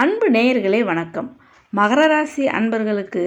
அன்பு நேயர்களே வணக்கம். மகர ராசி அன்பர்களுக்கு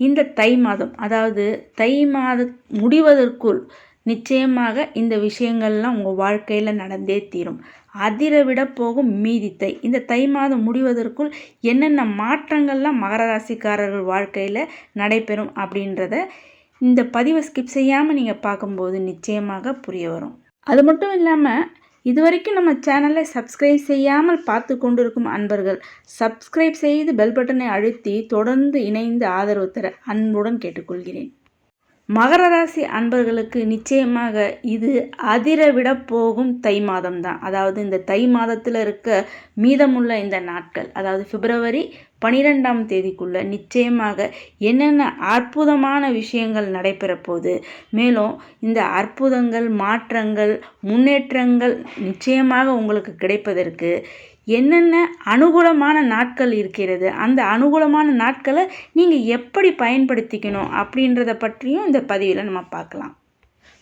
இந்த தை மாதம், அதாவது தை மாதம் முடிவதற்குள் நிச்சயமாக இந்த விஷயங்கள்லாம் உங்கள் வாழ்க்கையில் நடந்தே தீரும். அதிரவிட போகும் மீதி தை. இந்த தை மாதம் முடிவதற்குள் என்னென்ன மாற்றங்கள்லாம் மகர ராசிக்காரர்கள் வாழ்க்கையில் நடைபெறும் அப்படின்றத இந்த பதிவை ஸ்கிப் செய்யாமல் நீங்கள் பார்க்கும்போது நிச்சயமாக புரிய வரும். அது மட்டும் இல்லாமல் இதுவரைக்கும் நம்ம சேனலை சப்ஸ்கிரைப் செய்யாமல் பார்த்து கொண்டிருக்கும் அன்பர்கள் சப்ஸ்கிரைப் செய்து பெல் பட்டனை அழுத்தி தொடர்ந்து இணைந்து ஆதரவு தர அன்புடன் கேட்டுக்கொள்கிறேன். மகர ராசி அன்பர்களுக்கு நிச்சயமாக இது அதிரவிட போகும் தை மாதம் தான். அதாவது இந்த தை மாதத்தில் இருக்க மீதமுள்ள இந்த நாட்கள், அதாவது பிப்ரவரி 12ஆம் தேதிக்குள்ள நிச்சயமாக என்னென்ன அற்புதமான விஷயங்கள் நடைபெற போகுது, மேலும் இந்த அற்புதங்கள், மாற்றங்கள், முன்னேற்றங்கள் நிச்சயமாக உங்களுக்கு கிடைப்பதற்கு என்னென்ன அனுகூலமான நாட்கள் இருக்கிறது, அந்த அனுகூலமான நாட்களை நீங்கள் எப்படி பயன்படுத்திக்கணும் அப்படின்றத பற்றியும் இந்த பதிவில் நம்ம பார்க்கலாம்.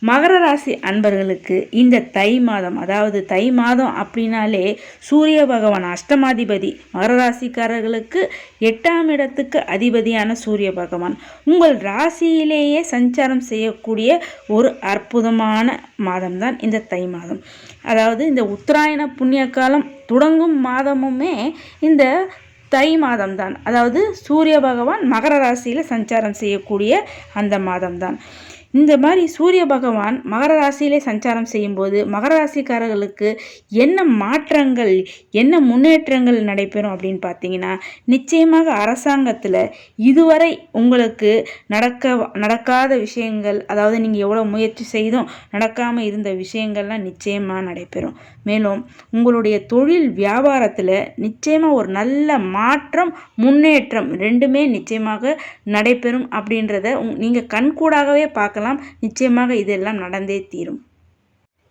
மகர ராசி அன்பர்களுக்கு இந்த தை மாதம், அதாவது தை மாதம் அப்படின்னாலே சூரிய பகவான் அஷ்டமாதிபதி, மகர ராசிக்காரர்களுக்கு 8ஆம் இடத்துக்கு அதிபதியான சூரிய பகவான் உங்கள் ராசியிலேயே சஞ்சாரம் செய்யக்கூடிய ஒரு அற்புதமான மாதம்தான் இந்த தை மாதம். அதாவது இந்த உத்தராயண புண்ணிய காலம் தொடங்கும் மாதமுமே இந்த தை மாதம்தான். அதாவது சூரிய பகவான் மகர ராசியில் சஞ்சாரம் செய்யக்கூடிய அந்த மாதம்தான். இந்த மாதிரி சூரிய பகவான் மகர ராசியிலே சஞ்சாரம் செய்யும்போது மகர ராசிக்காரர்களுக்கு என்ன மாற்றங்கள், என்ன முன்னேற்றங்கள் நடைபெறும் அப்படின்னு பார்த்தீங்கன்னா, நிச்சயமாக அரசாங்கத்தில் இதுவரை உங்களுக்கு நடக்காத விஷயங்கள், அதாவது நீங்கள் எவ்வளோ முயற்சி செய்தும் நடக்காமல் இருந்த விஷயங்கள்லாம் நிச்சயமாக நடைபெறும். மேலும் உங்களுடைய தொழில் வியாபாரத்தில் நிச்சயமாக ஒரு நல்ல மாற்றம், முன்னேற்றம் ரெண்டுமே நிச்சயமாக நடைபெறும் அப்படின்றத நீங்கள் கண்கூடாகவே பார்க்கலாம். நிச்சயமாக இதெல்லாம் நடந்தே தீரும்.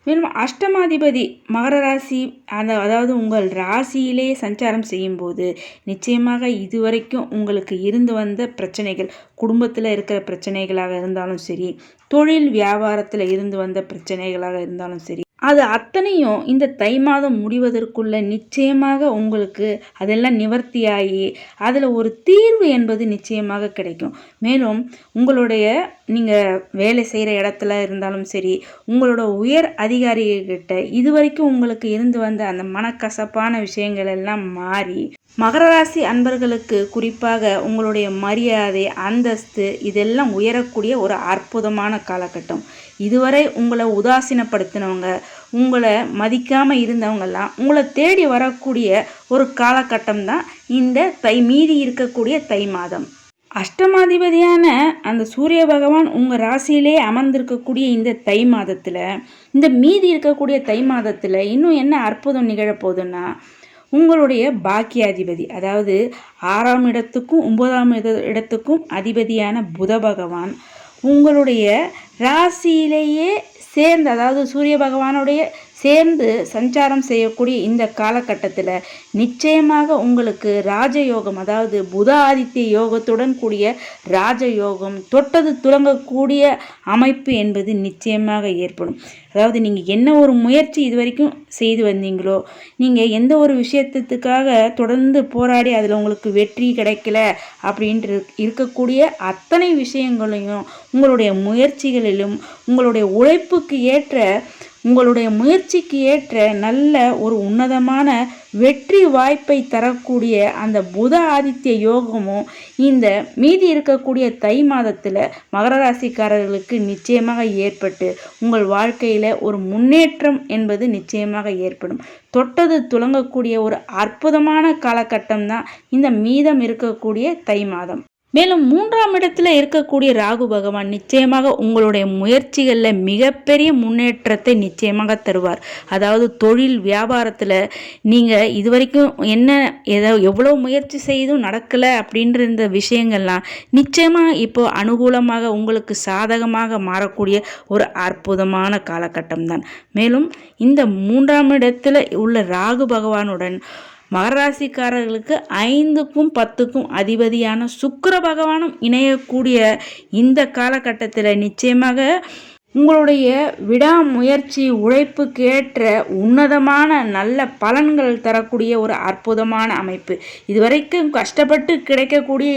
மேலும் அஷ்டமாதிபதி மகர ராசி, அதாவது உங்கள் ராசியிலே சஞ்சாரம் செய்யும்போது நிச்சயமாக இதுவரைக்கும் உங்களுக்கு இருந்து வந்த பிரச்சனைகள், குடும்பத்தில் இருக்கிற பிரச்சனைகளாக இருந்தாலும் சரி, தொழில் வியாபாரத்தில் இருந்து வந்த பிரச்சனைகளாக இருந்தாலும் சரி, அது அத்தனையும் இந்த தை மாதம் முடிவதற்குள்ள நிச்சயமாக உங்களுக்கு அதெல்லாம் நிவர்த்தியாகி அதில் ஒரு தீர்வு என்பது நிச்சயமாக கிடைக்கும். மேலும் உங்களுடைய நீங்கள் வேலை செய்கிற இடத்துல இருந்தாலும் சரி, உங்களோட உயர் அதிகாரிகிட்ட இதுவரைக்கும் உங்களுக்கு இருந்து வந்த அந்த மனக்கசப்பான விஷயங்கள் எல்லாம் மாறி மகர ராசி அன்பர்களுக்கு குறிப்பாக உங்களுடைய மரியாதை, அந்தஸ்து இதெல்லாம் உயரக்கூடிய ஒரு அற்புதமான காலகட்டம். இதுவரை உங்களை உதாசீனப்படுத்தினவங்க, உங்களை மதிக்காமல் இருந்தவங்கெல்லாம் உங்களை தேடி வரக்கூடிய ஒரு காலகட்டம் தான் இந்த மீதி இருக்கக்கூடிய தை மாதம். அஷ்டமாதிபதியான அந்த சூரிய பகவான் உங்கள் ராசியிலே அமர்ந்திருக்கக்கூடிய இந்த தை மாதத்தில், இந்த மீதி இருக்கக்கூடிய தை மாதத்தில் இன்னும் என்ன அற்புதம் நிகழப்போகுதுன்னா, உங்களுடைய பாக்கியாதிபதி, அதாவது 6ஆம் இடத்துக்கும் 9ஆம் இடத்துக்கும் அதிபதியான புத பகவான் உங்களுடைய ராசியிலேயே சேர்ந்து, அதாவது சூரிய பகவானுடைய சேர்ந்து சஞ்சாரம் செய்யக்கூடிய இந்த காலகட்டத்தில் நிச்சயமாக உங்களுக்கு ராஜயோகம், அதாவது புத ஆதித்ய யோகத்துடன் கூடிய ராஜயோகம், தொட்டது துலங்கக்கூடிய அமைப்பு என்பது நிச்சயமாக ஏற்படும். அதாவது நீங்கள் என்ன ஒரு முயற்சி இது வரைக்கும் செய்து வந்தீங்களோ, நீங்கள் எந்த ஒரு விஷயத்துக்காக தொடர்ந்து போராடி அதில் உங்களுக்கு வெற்றி கிடைக்கல அப்படின்ட்டு இருக்கக்கூடிய அத்தனை விஷயங்களையும் உங்களுடைய முயற்சிகளிலும் உங்களுடைய உழைப்புக்கு ஏற்ற, உங்களுடைய முயற்சிக்கு ஏற்ற நல்ல ஒரு உன்னதமான வெற்றி வாய்ப்பை தரக்கூடிய அந்த புத ஆதித்ய யோகமும் இந்த மீதி இருக்கக்கூடிய தை மாதத்தில் மகர ராசிக்காரர்களுக்கு நிச்சயமாக ஏற்பட்டு உங்கள் வாழ்க்கையில் ஒரு முன்னேற்றம் என்பது நிச்சயமாக ஏற்படும். தொட்டது துலங்கக்கூடிய ஒரு அற்புதமான காலகட்டம் தான் இந்த மீதம் இருக்கக்கூடிய தை மாதம். மேலும் 3ஆம் இடத்துல இருக்கக்கூடிய ராகு பகவான் நிச்சயமாக உங்களுடைய முயற்சிகளில் மிகப்பெரிய முன்னேற்றத்தை நிச்சயமாக தருவார். அதாவது தொழில் வியாபாரத்தில் நீங்கள் இதுவரைக்கும் எவ்வளோ முயற்சி செய்தும் நடக்கலை அப்படின்ற இந்த விஷயங்கள்லாம் நிச்சயமாக இப்போ அனுகூலமாக உங்களுக்கு சாதகமாக மாறக்கூடிய ஒரு அற்புதமான காலகட்டம் தான். மேலும் இந்த 3ஆம் இடத்துல உள்ள ராகு பகவானுடன் மகர ராசிக்காரர்களுக்கு 5க்கும் 10க்கும் அதிபதியான சுக்கிர பகவானும் இணையக்கூடிய இந்த காலகட்டத்தில் நிச்சயமாக உங்களுடைய விடாமுயற்சி உழைப்புக்கேற்ற உன்னதமான நல்ல பலன்கள் தரக்கூடிய ஒரு அற்புதமான அமைப்பு. இதுவரைக்கும் கஷ்டப்பட்டு கிடைக்கக்கூடிய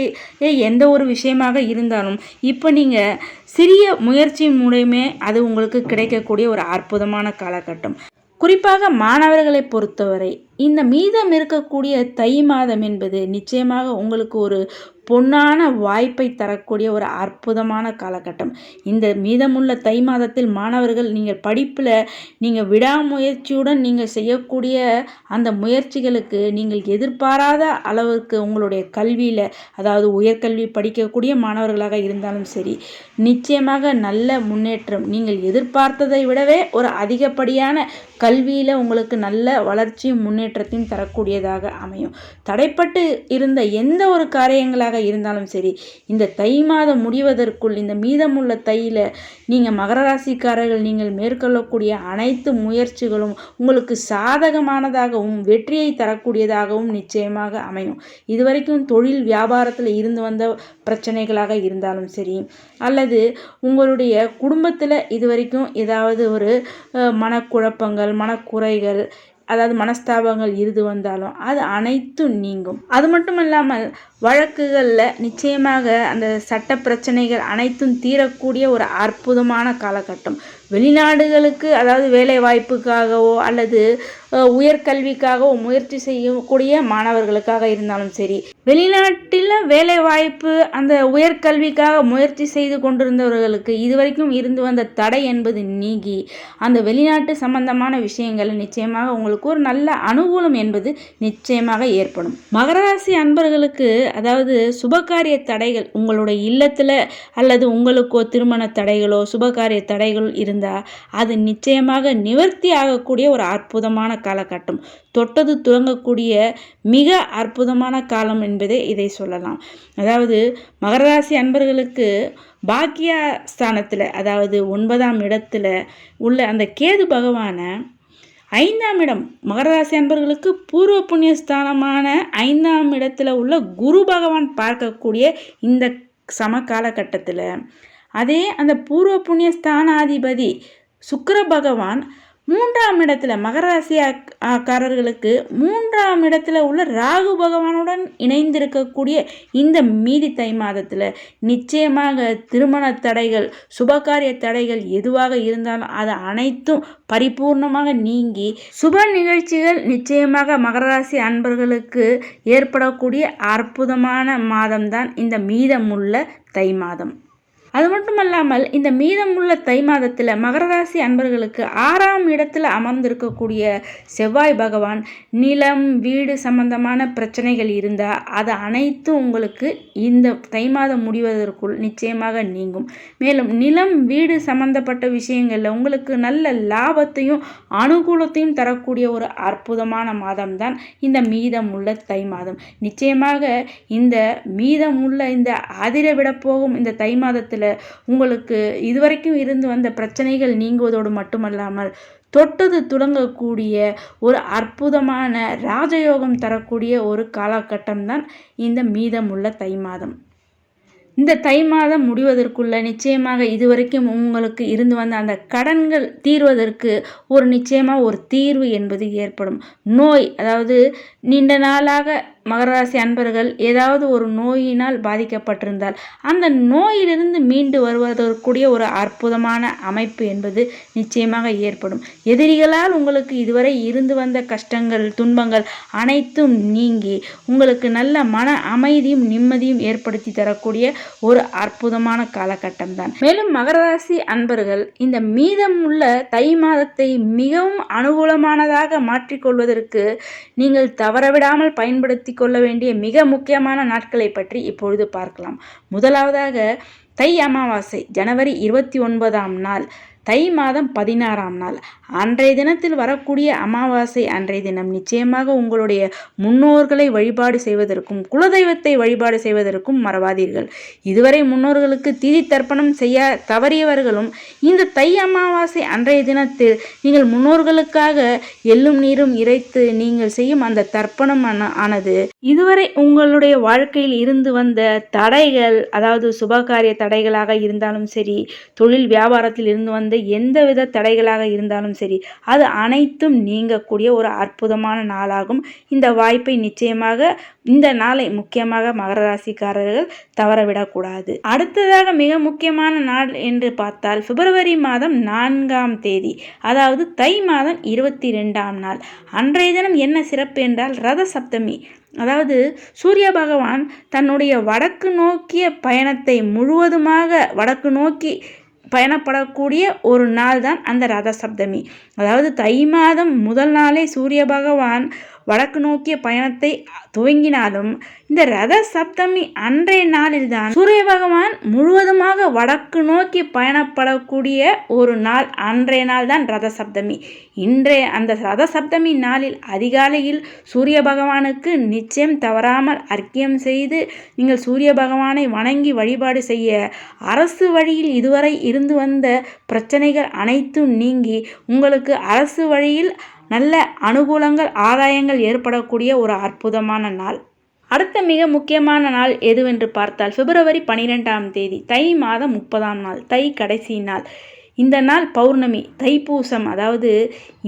எந்த ஒரு விஷயமாக இருந்தாலும் இப்போ நீங்கள் சிறிய முயற்சி மூலமே அது உங்களுக்கு கிடைக்கக்கூடிய ஒரு அற்புதமான காலகட்டம். குறிப்பாக மாணவர்களை பொறுத்தவரை இந்த மீதம் இருக்கக்கூடிய தை மாதம் என்பது நிச்சயமாக உங்களுக்கு ஒரு பொன்னான வாய்ப்பை தரக்கூடிய ஒரு அற்புதமான காலகட்டம். இந்த மீதமுள்ள தை மாதத்தில் மாணவர்கள் நீங்கள் படிப்பில் நீங்கள் விடாமுயற்சியுடன் நீங்கள் செய்யக்கூடிய அந்த முயற்சிகளுக்கு நீங்கள் எதிர்பாராத அளவுக்கு உங்களுடைய கல்வியில், அதாவது உயர்கல்வி படிக்கக்கூடிய மாணவர்களாக இருந்தாலும் சரி, நிச்சயமாக நல்ல முன்னேற்றம், நீங்கள் எதிர்பார்த்ததை விடவே ஒரு அதிகப்படியான கல்வியில் உங்களுக்கு நல்ல வளர்ச்சியும் முன்னேற்றத்தையும் தரக்கூடியதாக அமையும். தடைப்பட்டு இருந்த எந்த ஒரு காரியங்களாக இருந்தாலும் சரி, இந்த தை மாதம் முடிவதற்குள் இந்த மீதமுள்ள தையில் நீங்கள் மகர ராசிக்காரர்கள் நீங்கள் மேற்கொள்ளக்கூடிய அனைத்து முயற்சிகளும் உங்களுக்கு சாதகமானதாகவும் வெற்றியை தரக்கூடியதாகவும் நிச்சயமாக அமையும். இதுவரைக்கும் தொழில் வியாபாரத்தில் இருந்து வந்த பிரச்சனைகளாக இருந்தாலும் சரி, அல்லது உங்களுடைய குடும்பத்தில் இதுவரைக்கும் ஏதாவது ஒரு மனக்குழப்பங்கள், மனக்குறைகள், அதாவது மனஸ்தாபங்கள் இருந்து வந்தாலும் அது அனைத்தும் நீங்கும். அது மட்டும் இல்லாமல் வழக்குகளில் நிச்சயமாக அந்த சட்ட பிரச்சனைகள் அனைத்தும் தீரக்கூடிய ஒரு அற்புதமான காலகட்டம். வெளிநாடுகளுக்கு, அதாவது வேலை வாய்ப்புக்காகவோ அல்லது உயர்கல்விக்காகவோ முயற்சி செய்யக்கூடிய மாணவர்களுக்காக இருந்தாலும் சரி, வெளிநாட்டில் வேலை வாய்ப்பு அந்த உயர்கல்விக்காக முயற்சி செய்து கொண்டிருந்தவர்களுக்கு இதுவரைக்கும் இருந்து வந்த தடை என்பது நீங்கி அந்த வெளிநாட்டு சம்பந்தமான விஷயங்கள் நிச்சயமாக உங்களுக்கு ஒரு நல்ல அனுகூலம் என்பது நிச்சயமாக ஏற்படும். மகர ராசி அன்பர்களுக்கு, அதாவது சுபகாரிய தடைகள் உங்களுடைய இல்லத்தில் அல்லது உங்களுக்கோ திருமண தடைகளோ சுபகாரிய தடைகள் இருந்தால் அது நிச்சயமாக நிவர்த்தி ஆகக்கூடிய ஒரு அற்புதமான காலகட்டம். தொட்டது துவங்கக்கூடிய மிக அற்புதமான காலம் என்பதே இதை சொல்லலாம். அதாவது மகர ராசி அன்பர்களுக்கு பாக்கியஸ்தானத்தில், அதாவது 9ஆம் இடத்துல உள்ள அந்த கேது பகவானை 5ஆம் இடம், மகர ராசி அன்பர்களுக்கு பூர்வ புண்ணியஸ்தானமான 5ஆம் இடத்துல உள்ள குரு பகவான் பார்க்கக்கூடிய இந்த சம காலகட்டத்தில், அதே அந்த பூர்வ புண்ணியஸ்தானாதிபதி சுக்கிர பகவான் 3ஆம் இடத்துல மகர ராசிக்காரர்களுக்கு 3ஆம் இடத்துல உள்ள ராகு பகவானுடன் இணைந்திருக்கக்கூடிய இந்த மீதி தை மாதத்தில் நிச்சயமாக திருமண தடைகள், சுபகாரிய தடைகள் எதுவாக இருந்தாலும் அது அனைத்தும் பரிபூர்ணமாக நீங்கி சுப நிகழ்ச்சிகள் நிச்சயமாக மகர ராசி அன்பர்களுக்கு ஏற்படக்கூடிய அற்புதமான மாதம்தான் இந்த மீதமுள்ள தை மாதம். அது மட்டுமல்லாமல் இந்த மீதமுள்ள தை மாதத்தில் மகர ராசி அன்பர்களுக்கு 6ஆம் இடத்தில் அமர்ந்திருக்கக்கூடிய செவ்வாய் பகவான் நிலம் வீடு சம்பந்தமான பிரச்சனைகள் இருந்தால் அது அனைத்தும் உங்களுக்கு இந்த தை மாதம் முடிவதற்குள் நிச்சயமாக நீங்கும். மேலும் நிலம் வீடு சம்பந்தப்பட்ட விஷயங்களில் உங்களுக்கு நல்ல லாபத்தையும் அனுகூலத்தையும் தரக்கூடிய ஒரு அற்புதமான மாதம்தான் இந்த மீதமுள்ள தை மாதம். நிச்சயமாக இந்த மீதமுள்ள இந்த அதிரவிட போகும் இந்த தை மாதத்தில் உங்களுக்கு இதுவரைக்கும் இருந்து வந்த பிரச்சனைகள் நீங்குவதோடு மட்டுமல்லாமல் தொட்டது துளங்கக்கூடிய ஒரு அற்புதமான ராஜயோகம் தரக்கூடிய ஒரு காலகட்டம் தான் இந்த மீதமுள்ள தை மாதம். இந்த தை மாதம் முடிவதற்குள்ள நிச்சயமாக இதுவரைக்கும் உங்களுக்கு இருந்து வந்த அந்த கடன்கள் தீர்வதற்கு ஒரு நிச்சயமாக ஒரு தீர்வு என்பது ஏற்படும். நோய், அதாவது நீண்ட நாளாக மகர ராசி அன்பர்கள் ஏதாவது ஒரு நோயினால் பாதிக்கப்பட்டிருந்தால் அந்த நோயிலிருந்து மீண்டு வருவதற்குரிய ஒரு அற்புதமான அமைப்பு என்பது நிச்சயமாக ஏற்படும். எதிரிகளால் உங்களுக்கு இதுவரை இருந்து வந்த கஷ்டங்கள், துன்பங்கள் அனைத்தும் நீங்கி உங்களுக்கு நல்ல மன அமைதியும் நிம்மதியும் ஏற்படுத்தி தரக்கூடிய ஒரு அற்புதமான காலகட்டம் தான். மேலும் மகர ராசி அன்பர்கள் இந்த மீதமுள்ள தை மாதத்தை மிகவும் அனுகூலமானதாக மாற்றிக்கொள்வதற்கு நீங்கள் தவறவிடாமல் பயன்படுத்தி கொள்ள வேண்டிய மிக முக்கியமான நாட்களை பற்றி இப்பொழுது பார்க்கலாம். முதலாவதாக தை அமாவாசை ஜனவரி 29ஆம் நாள், தை மாதம் 16ஆம் நாள், அன்றைய தினத்தில் வரக்கூடிய அமாவாசை அன்றைய தினம் நிச்சயமாக உங்களுடைய முன்னோர்களை வழிபாடு செய்வதற்கும் குலதெய்வத்தை வழிபாடு செய்வதற்கும் மறவாதீர்கள். இதுவரை முன்னோர்களுக்கு திதி தர்ப்பணம் செய்ய தவறியவர்களும் இந்த தை அமாவாசை அன்றைய தினத்தில் நீங்கள் முன்னோர்களுக்காக எள்ளும் நீரும் இறைத்து நீங்கள் செய்யும் அந்த தர்ப்பணம் ஆனது இதுவரை உங்களுடைய வாழ்க்கையில் இருந்து வந்த தடைகள், அதாவது சுபகாரிய தடைகளாக இருந்தாலும் சரி, தொழில் வியாபாரத்தில் இருந்து வந்த எந்தவித தடைகளாக இருந்தாலும் சரி, அது அனைத்தும் நீங்கக்கூடிய ஒரு அற்புதமான நாளாகும். இந்த வாய்ப்பை நிச்சயமாக இந்த நாளை முக்கியமாக மகர ராசிக்காரர்கள் தவறவிடக்கூடாது. அடுத்ததாக மிக முக்கியமான நாள் என்று பார்த்தால் பிப்ரவரி மாதம் 4ஆம் தேதி, அதாவது தை மாதம் 22ஆம் நாள். அன்றைய தினம் என்ன சிறப்பு என்றால் ரத சப்தமி. அதாவது சூரிய பகவான் தன்னுடைய வடக்கு நோக்கிய பயணத்தை முழுவதுமாக வடக்கு நோக்கி பயணப்படக்கூடிய ஒரு நாள் தான் அந்த ரத சப்தமி. அதாவது தை மாதம் முதல் நாளே சூரிய பகவான் வடக்கு நோக்கிய பயணத்தை துவங்கினாலும் இந்த ரத சப்தமி அன்றைய நாளில்தான் சூரிய பகவான் முழுவதுமாக வடக்கு நோக்கி பயணப்படக்கூடிய ஒரு நாள். அன்றைய நாள் தான் ரத சப்தமி. இன்றைய அந்த ரத சப்தமி நாளில் அதிகாலையில் சூரிய பகவானுக்கு நிச்சயம் தவறாமல் அர்க்கியம் செய்து நீங்கள் சூரிய பகவானை வணங்கி வழிபாடு செய்ய அரசு வழியில் இதுவரை இருந்து வந்த பிரச்சனைகள் அனைத்தும் நீங்கி உங்களுக்கு அரசு வழியில் நல்ல அனுகூலங்கள் ஆதாயங்கள் ஏற்படக்கூடிய ஒரு அற்புதமான நாள். அடுத்த மிக முக்கியமான நாள் எதுவென்று பார்த்தால் பிப்ரவரி 12ஆம் தேதி, தை மாதம் 30ஆம் நாள், தை கடைசி நாள். இந்த நாள் பௌர்ணமி, தைப்பூசம். அதாவது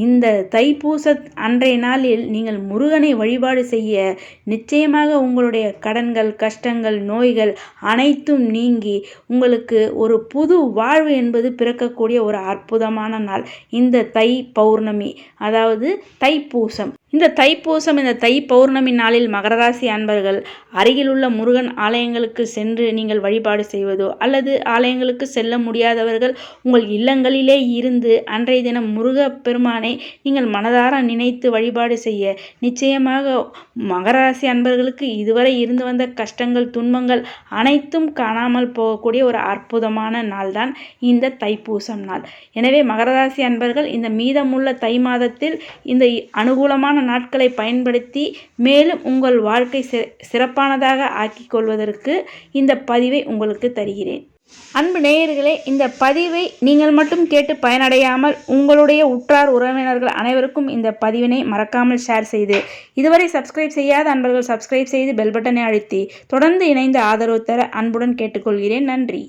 இந்த தைப்பூச அன்றைய நாளில் நீங்கள் முருகனை வழிபாடு செய்ய நிச்சயமாக உங்களுடைய கடன்கள், கஷ்டங்கள், நோய்கள் அனைத்தும் நீங்கி உங்களுக்கு ஒரு புது வாழ்வு என்பது பிறக்கக்கூடிய ஒரு அற்புதமான நாள் இந்த தை பௌர்ணமி, அதாவது தைப்பூசம். இந்த தைப்பூசம், இந்த தை பௌர்ணமி நாளில் மகர ராசி அன்பர்கள் அருகில் உள்ள முருகன் ஆலயங்களுக்கு சென்று நீங்கள் வழிபாடு செய்வதோ அல்லது ஆலயங்களுக்கு செல்ல முடியாதவர்கள் உங்கள் இல்லங்களிலே இருந்து அன்றைய தினம் முருக பெருமானை நீங்கள் மனதார நினைத்து வழிபாடு செய்ய நிச்சயமாக மகர ராசி அன்பர்களுக்கு இதுவரை இருந்து வந்த கஷ்டங்கள், துன்பங்கள் அனைத்தும் காணாமல் போகக்கூடிய ஒரு அற்புதமான நாள் தான் இந்த தைப்பூசம் நாள். எனவே மகர ராசி அன்பர்கள் இந்த மீதமுள்ள தை மாதத்தில் இந்த அனுகூலமான நாட்களை பயன்படுத்தி மேலும் உங்கள் வாழ்க்கை சிறப்பானதாக ஆக்கிக் கொள்வதற்கு இந்த பதிவை உங்களுக்கு தருகிறேன். அன்பு நேயர்களே, இந்த பதிவை நீங்கள் மட்டும் கேட்டு பயனடையாமல் உங்களுடைய உற்றார் உறவினர்கள் அனைவருக்கும் இந்த பதிவினை மறக்காமல் ஷேர் செய்து, இதுவரை சப்ஸ்கிரைப் செய்யாத அன்பர்கள் சப்ஸ்கிரைப் செய்து பெல் பட்டனை அழுத்தி தொடர்ந்து இணைந்து ஆதரவு தர அன்புடன் கேட்டுக்கொள்கிறேன். நன்றி.